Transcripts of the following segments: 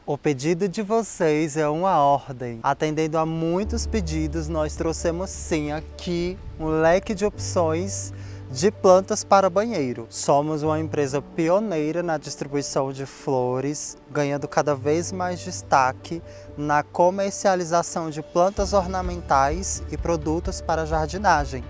O pedido de vocês é uma ordem. Atendendo a muitos pedidos, nós trouxemos sim aqui um leque de opções de plantas para banheiro. Somos uma empresa pioneira na distribuição de flores, ganhando cada vez mais destaque na comercialização de plantas ornamentais e produtos para jardinagem,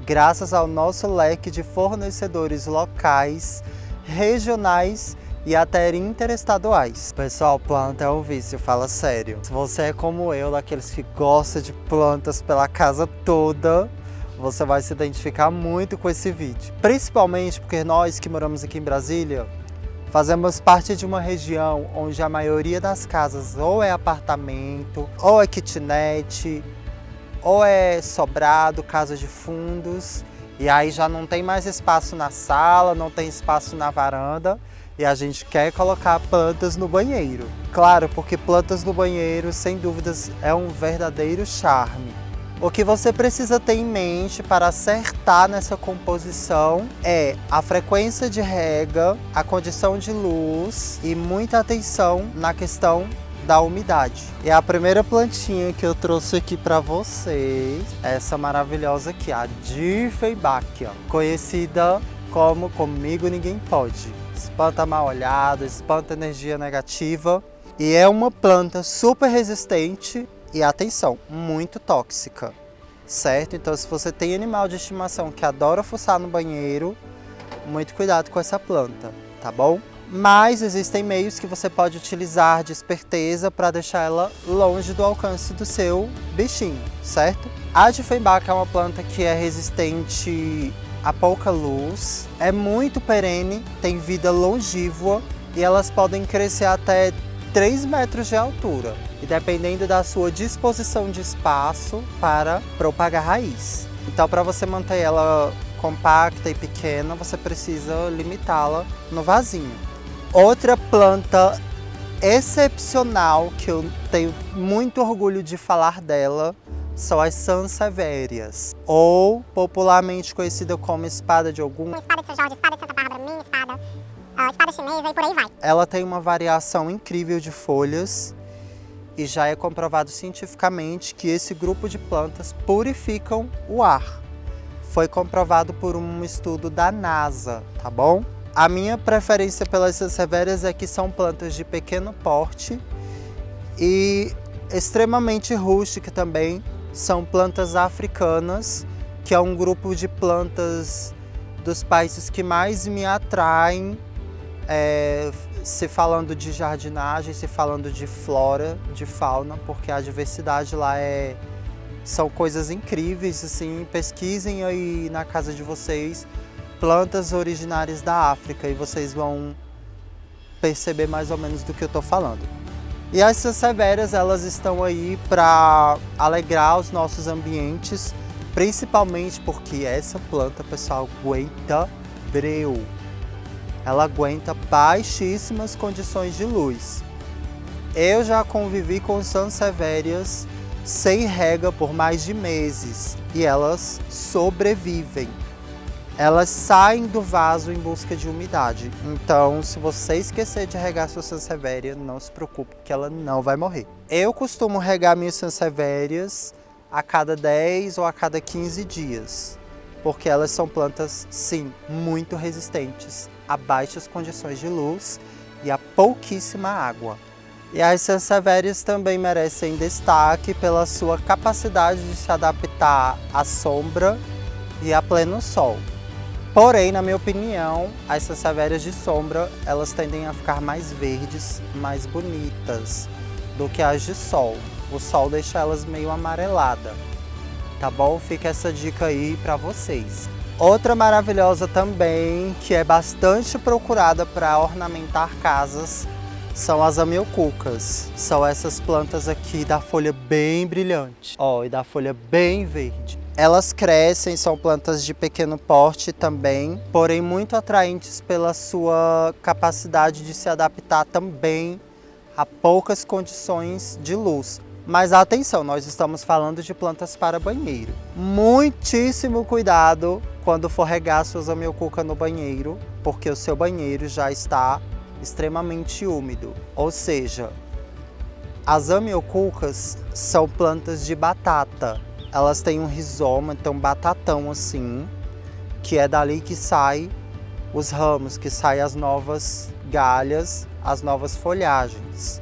graças ao nosso leque de fornecedores locais, regionais e até interestaduais. Pessoal, planta é um vício, fala sério. Se você é como eu, daqueles que gosta de plantas pela casa toda, você vai se identificar muito com esse vídeo. Principalmente porque nós que moramos aqui em Brasília, fazemos parte de uma região onde a maioria das casas ou é apartamento, ou é kitnet, ou é sobrado, casa de fundos, e aí já não tem mais espaço na sala, não tem espaço na varanda, e a gente quer colocar plantas no banheiro. Claro, porque plantas no banheiro, sem dúvidas, é um verdadeiro charme. O que você precisa ter em mente para acertar nessa composição é a frequência de rega, a condição de luz e muita atenção na questão da umidade. E a primeira plantinha que eu trouxe aqui para vocês é essa maravilhosa aqui, a Diefenbachia, conhecida como Comigo Ninguém Pode. Espanta mal olhado, espanta energia negativa e é uma planta super resistente e, atenção, muito tóxica, certo? Então, se você tem animal de estimação que adora fuçar no banheiro, muito cuidado com essa planta, tá bom? Mas existem meios que você pode utilizar de esperteza para deixar ela longe do alcance do seu bichinho, certo? A Diefenbachia é uma planta que é resistente a pouca luz, é muito perene, tem vida longínqua e elas podem crescer até 3 metros de altura, e dependendo da sua disposição de espaço para propagar raiz. Então, para você manter ela compacta e pequena, você precisa limitá-la no vasinho. Outra planta excepcional que eu tenho muito orgulho de falar dela são as sansevierias, ou popularmente conhecida como espada de Ogum, espada de São Jorge, espada de Santa Bárbara, minha espada, espada chinesa e por aí vai. Ela tem uma variação incrível de folhas e já é comprovado cientificamente que esse grupo de plantas purificam o ar. Foi comprovado por um estudo da NASA, tá bom? A minha preferência pelas sansevierias é que são plantas de pequeno porte e extremamente rústicas também. São plantas africanas, que é um grupo de plantas dos países que mais me atraem, se falando de jardinagem, se falando de flora, de fauna, porque a diversidade lá são coisas incríveis, assim. Pesquisem aí na casa de vocês plantas originárias da África e vocês vão perceber mais ou menos do que eu estou falando. E as sansevierias, elas estão aí para alegrar os nossos ambientes, principalmente porque essa planta, pessoal, aguenta breu. Ela aguenta baixíssimas condições de luz. Eu já convivi com sansevierias sem rega por mais de meses e elas sobrevivem. Elas saem do vaso em busca de umidade. Então, se você esquecer de regar sua sansevieria, não se preocupe que ela não vai morrer. Eu costumo regar minhas sansevierias a cada 10 ou a cada 15 dias, porque elas são plantas, sim, muito resistentes a baixas condições de luz e a pouquíssima água. E as sansevierias também merecem destaque pela sua capacidade de se adaptar à sombra e a pleno sol. Porém, na minha opinião, as sansevierias de sombra, elas tendem a ficar mais verdes, mais bonitas do que as de sol. O sol deixa elas meio amareladas, tá bom? Fica essa dica aí para vocês. Outra maravilhosa também, que é bastante procurada para ornamentar casas, são as amiocucas. São essas plantas aqui da folha bem brilhante, ó, e da folha bem verde. Elas crescem, são plantas de pequeno porte também, porém muito atraentes pela sua capacidade de se adaptar também a poucas condições de luz. Mas atenção, nós estamos falando de plantas para banheiro. Muitíssimo cuidado quando for regar suas amiocuca no banheiro, porque o seu banheiro já está extremamente úmido. Ou seja, As amiocucas são plantas de batata. Elas têm um rizoma, então batatão assim, que é dali que sai os ramos, que saem as novas galhas, as novas folhagens.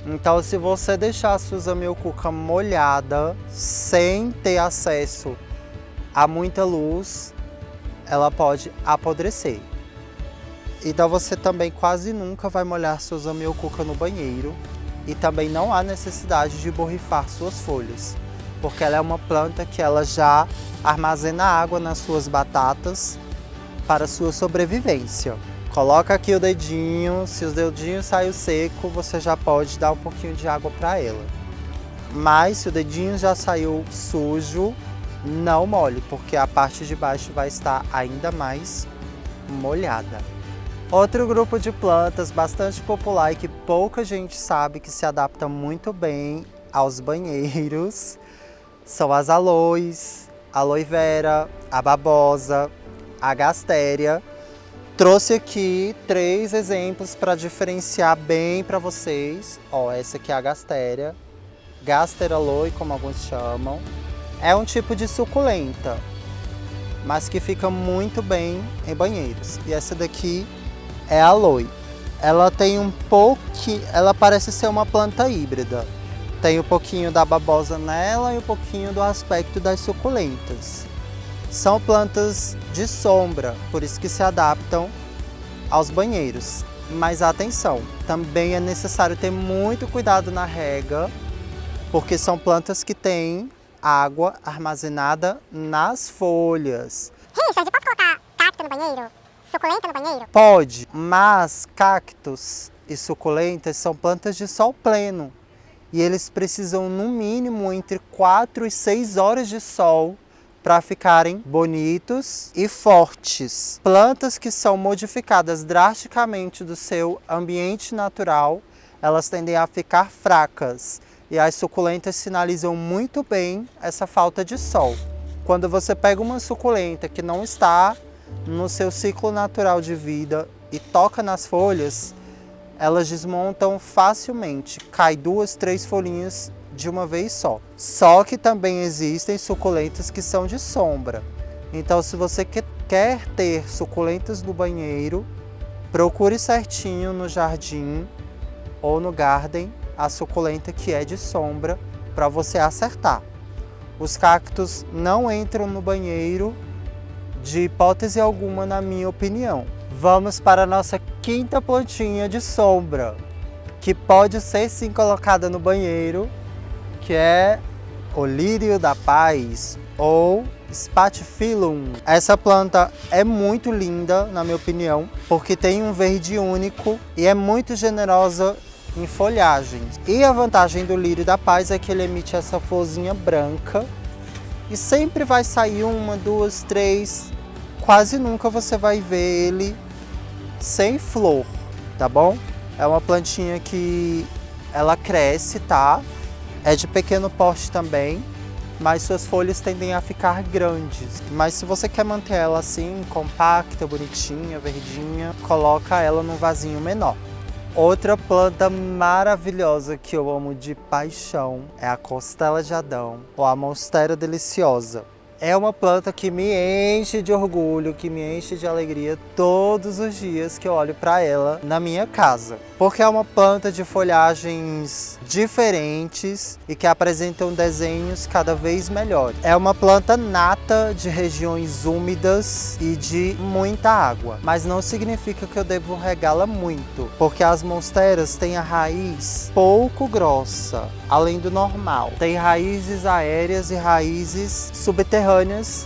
Então, se você deixar a sua amiocuca molhada, sem ter acesso a muita luz, ela pode apodrecer. Então, você também quase nunca vai molhar suas amiocuca no banheiro. E também não há necessidade de borrifar suas folhas, porque ela é uma planta que ela já armazena água nas suas batatas para sua sobrevivência. Coloca aqui o dedinho, se os dedinhos saem seco, você já pode dar um pouquinho de água para ela. Mas se o dedinho já saiu sujo, não molhe, porque a parte de baixo vai estar ainda mais molhada. Outro grupo de plantas bastante popular e que pouca gente sabe que se adapta muito bem aos banheiros são as aloes, a aloe vera, a babosa, a gastéria. Trouxe aqui 3 exemplos para diferenciar bem para vocês. Ó, essa aqui é a gastéria, Gaster aloe, como alguns chamam. É um tipo de suculenta, mas que fica muito bem em banheiros. E essa daqui é a aloe. Ela tem ela parece ser uma planta híbrida. Tem um pouquinho da babosa nela e um pouquinho do aspecto das suculentas. São plantas de sombra, por isso que se adaptam aos banheiros. Mas atenção, também é necessário ter muito cuidado na rega, porque são plantas que têm água armazenada nas folhas. Richard, posso colocar cacto no banheiro? Suculenta no banheiro? Pode, mas cactos e suculentas são plantas de sol pleno e eles precisam no mínimo entre 4 e 6 horas de sol para ficarem bonitos e fortes. Plantas que são modificadas drasticamente do seu ambiente natural, elas tendem a ficar fracas e as suculentas sinalizam muito bem essa falta de sol. Quando você pega uma suculenta que não está no seu ciclo natural de vida e toca nas folhas, elas desmontam facilmente, cai 2, 3 folhinhas de uma vez só. Só que também existem suculentas que são de sombra. Então, se você quer ter suculentas no banheiro, procure certinho no jardim ou no garden a suculenta que é de sombra para você acertar. Os cactos não entram no banheiro de hipótese alguma, na minha opinião. Vamos para a nossa quinta plantinha de sombra, que pode ser sim colocada no banheiro, que é o lírio da paz ou Spathiphyllum. Essa planta é muito linda, na minha opinião, porque tem um verde único e é muito generosa em folhagens. E a vantagem do lírio da paz é que ele emite essa florzinha branca e sempre vai sair 1, 2, 3, quase nunca você vai ver ele sem flor, tá bom? É uma plantinha que ela cresce, tá? É de pequeno porte também, mas suas folhas tendem a ficar grandes. Mas se você quer manter ela assim, compacta, bonitinha, verdinha, coloca ela num vasinho menor. Outra planta maravilhosa que eu amo de paixão é a costela de Adão, ou a monstera deliciosa. É uma planta que me enche de orgulho, que me enche de alegria todos os dias que eu olho para ela na minha casa. Porque é uma planta de folhagens diferentes e que apresentam desenhos cada vez melhores. É uma planta nata de regiões úmidas e de muita água. Mas não significa que eu devo regá-la muito, porque as monsteras têm a raiz pouco grossa, além do normal. Tem raízes aéreas e raízes subterrâneas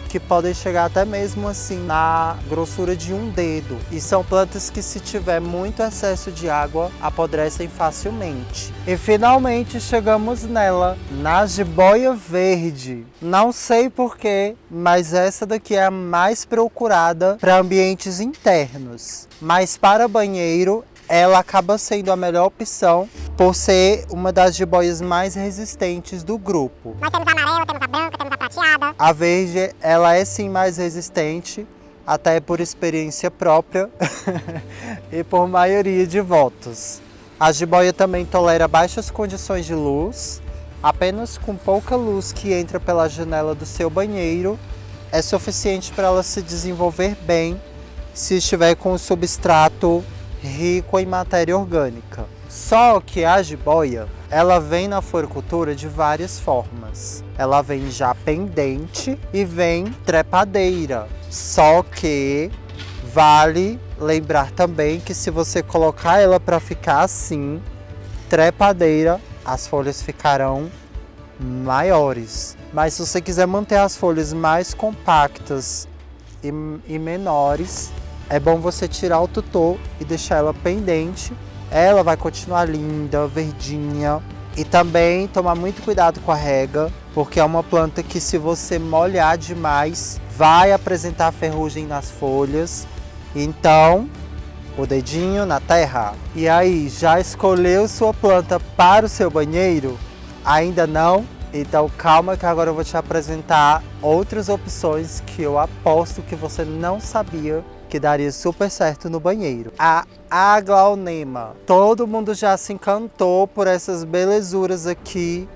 que podem chegar até mesmo assim na grossura de um dedo. E são plantas que, se tiver muito excesso de água, apodrecem facilmente. E finalmente chegamos nela, na jiboia verde. Não sei porquê, mas essa daqui é a mais procurada para ambientes internos. Mas para banheiro, ela acaba sendo a melhor opção por ser uma das jiboias mais resistentes do grupo. Nós temos a amarela, temos a branca, temos a prateada. A verde, ela é sim mais resistente, até por experiência própria e por maioria de votos. A jiboia também tolera baixas condições de luz. Apenas com pouca luz que entra pela janela do seu banheiro é suficiente para ela se desenvolver bem se estiver com o substrato rico em matéria orgânica. Só que a jiboia, ela vem na floricultura de várias formas. Ela vem já pendente e vem trepadeira. Só que vale lembrar também que se você colocar ela para ficar assim, trepadeira, as folhas ficarão maiores. Mas se você quiser manter as folhas mais compactas e menores, é bom você tirar o tutor e deixar ela pendente. Ela vai continuar linda, verdinha. E também tomar muito cuidado com a rega, porque é uma planta que, se você molhar demais, vai apresentar ferrugem nas folhas. Então, o dedinho na terra. E aí, já escolheu sua planta para o seu banheiro? Ainda não? Então calma que agora eu vou te apresentar outras opções que eu aposto que você não sabia que daria super certo no banheiro. A aglaonema. Todo mundo já se encantou por essas belezuras aqui,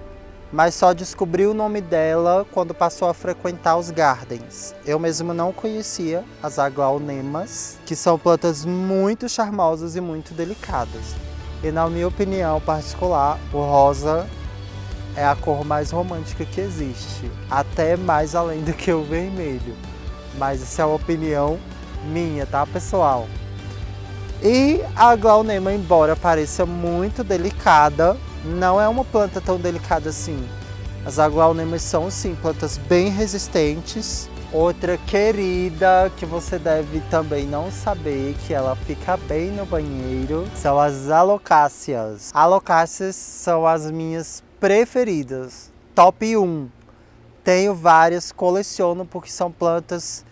mas só descobriu o nome dela quando passou a frequentar os gardens. Eu mesmo não conhecia as aglaonemas, que são plantas muito charmosas e muito delicadas. E na minha opinião particular, o rosa é a cor mais romântica que existe, até mais além do que o vermelho. Mas isso é uma opinião minha, tá, pessoal? E a aglaonema, embora pareça muito delicada, não é uma planta tão delicada assim. As aglaonemas são, sim, plantas bem resistentes. Outra querida que você deve também não saber, que ela fica bem no banheiro, são as alocáceas. Alocáceas são as minhas preferidas. Top 1. Tenho várias, coleciono porque são plantas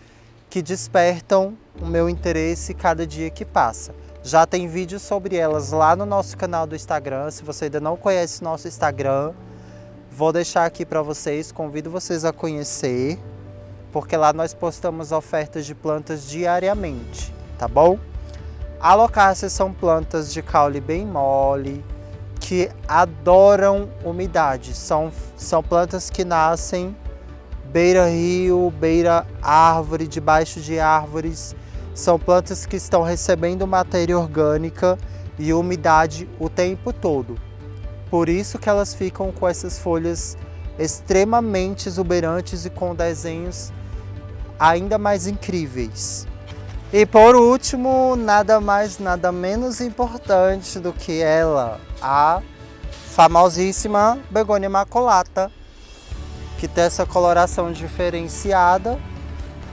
que despertam o meu interesse cada dia que passa. Já tem vídeo sobre elas lá no nosso canal do Instagram. Se você ainda não conhece nosso Instagram, vou deixar aqui para vocês. Convido vocês a conhecer, porque lá nós postamos ofertas de plantas diariamente, tá bom? Alocáceas são plantas de caule bem mole, que adoram umidade. São plantas que nascem beira-rio, beira-árvore, debaixo de árvores. São plantas que estão recebendo matéria orgânica e umidade o tempo todo. Por isso que elas ficam com essas folhas extremamente exuberantes e com desenhos ainda mais incríveis. E por último, nada mais, nada menos importante do que ela, a famosíssima begônia maculata, que tem essa coloração diferenciada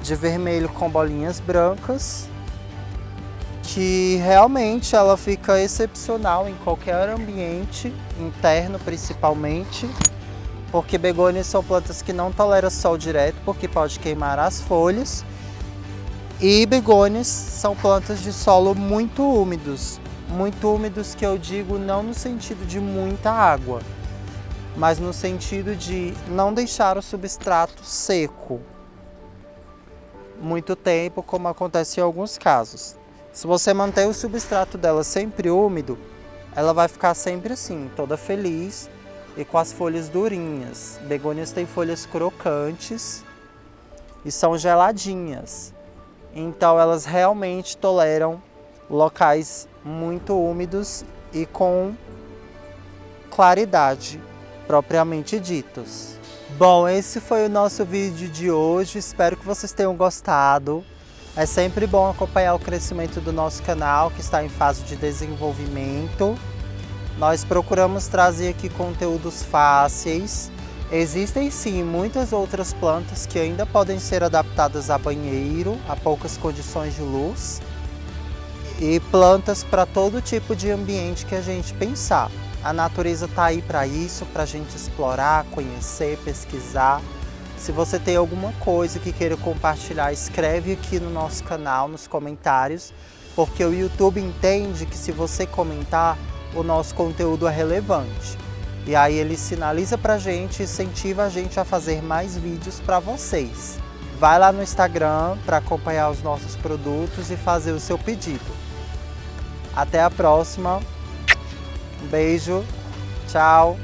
de vermelho com bolinhas brancas, que realmente ela fica excepcional em qualquer ambiente, interno principalmente, porque begônias são plantas que não toleram sol direto, porque pode queimar as folhas, e begônias são plantas de solo muito úmidos que eu digo não no sentido de muita água, mas no sentido de não deixar o substrato seco muito tempo, como acontece em alguns casos. Se você manter o substrato dela sempre úmido, ela vai ficar sempre assim, toda feliz e com as folhas durinhas. Begônias têm folhas crocantes e são geladinhas, então elas realmente toleram locais muito úmidos e com claridade propriamente ditos. Bom, esse foi o nosso vídeo de hoje, espero que vocês tenham gostado. É sempre bom acompanhar o crescimento do nosso canal, que está em fase de desenvolvimento. Nós procuramos trazer aqui conteúdos fáceis. Existem sim muitas outras plantas que ainda podem ser adaptadas a banheiro, a poucas condições de luz. E plantas para todo tipo de ambiente que a gente pensar. A natureza está aí para isso, para a gente explorar, conhecer, pesquisar. Se você tem alguma coisa que queira compartilhar, escreve aqui no nosso canal, nos comentários, porque o YouTube entende que se você comentar, o nosso conteúdo é relevante. E aí ele sinaliza para a gente, incentiva a gente a fazer mais vídeos para vocês. Vai lá no Instagram para acompanhar os nossos produtos e fazer o seu pedido. Até a próxima! Um beijo, tchau.